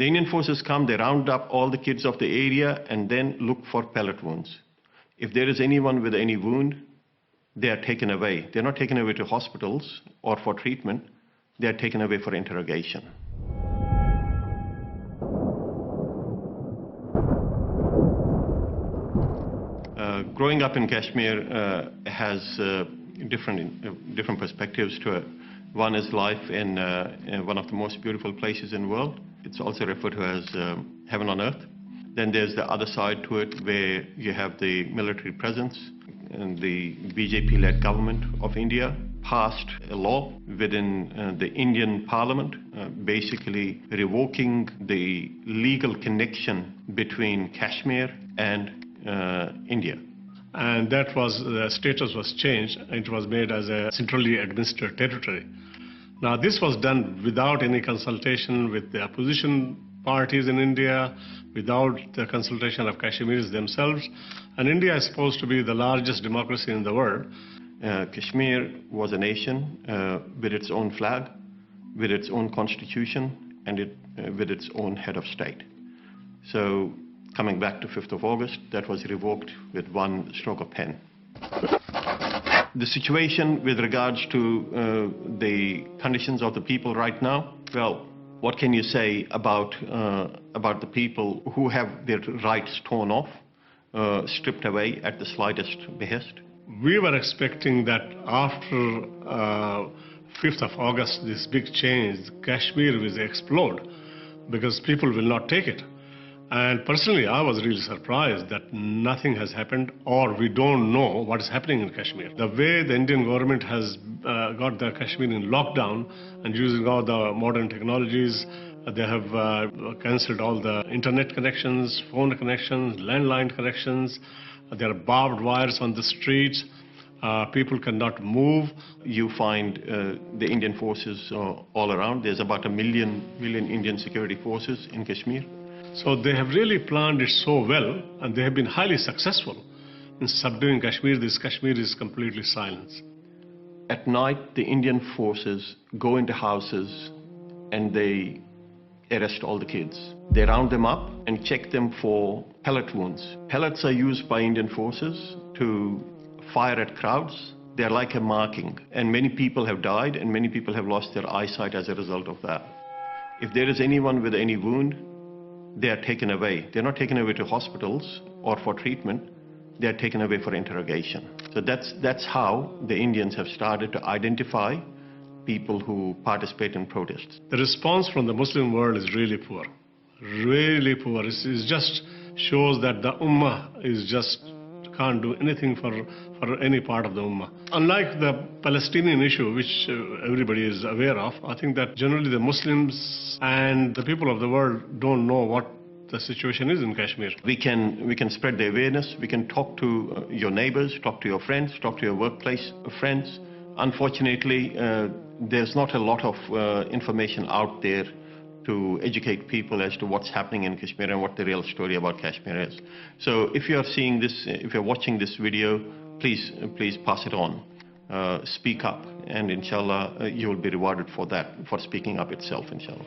The Indian forces come, they round up all the kids of the area and then look for pellet wounds. If there is anyone with any wound, they are taken away. They're not taken away to hospitals or for treatment. They are taken away for interrogation. Growing up in Kashmir has different perspectives to it. One is life in one of the most beautiful places in the world. It's also referred to as heaven on earth. Then there's the other side to it where you have the military presence, and the BJP-led government of India passed a law within the Indian Parliament, basically revoking the legal connection between Kashmir and India. And that was, the status was changed. It was made as a centrally administered territory. Now this was done without any consultation with the opposition parties in India, without the consultation of Kashmiris themselves. And India is supposed to be the largest democracy in the world. Kashmir was a nation with its own flag, with its own constitution, and with its own head of state. So coming back to 5th of August, that was revoked with one stroke of pen. The situation with regards to the conditions of the people right now, well, what can you say about the people who have their rights torn off, stripped away at the slightest behest? We were expecting that after 5th of August, this big change, Kashmir will explode because people will not take it. And personally, I was really surprised that nothing has happened, or we don't know what is happening in Kashmir. The way the Indian government has got the Kashmir in lockdown and using all the modern technologies, they have cancelled all the internet connections, phone connections, landline connections. There are barbed wires on the streets. People cannot move. You find the Indian forces all around. There's about 1 million Indian security forces in Kashmir. So they have really planned it so well, and they have been highly successful in subduing Kashmir. This Kashmir is completely silent. At night, the Indian forces go into houses and they arrest all the kids. They round them up and check them for pellet wounds. Pellets are used by Indian forces to fire at crowds. They're like a marking, and many people have died and many people have lost their eyesight as a result of that. If there is anyone with any wound, they are taken away. They're not taken away to hospitals or for treatment. They are taken away for interrogation. So that's how the Indians have started to identify people who participate in protests. The response from the Muslim world is really poor. Really poor. It just shows that the Ummah is just can't do anything for any part of the Ummah. Unlike the Palestinian issue, which everybody is aware of, I think that generally the Muslims and the people of the world don't know what the situation is in Kashmir. We can spread the awareness. We can talk to your neighbors, talk to your friends, talk to your workplace friends. Unfortunately, there's not a lot of information out there to educate people as to what's happening in Kashmir and what the real story about Kashmir is. So if you're seeing this, if you're watching this video, please pass it on. Speak up, and inshallah you will be rewarded for that, for speaking up itself, inshallah.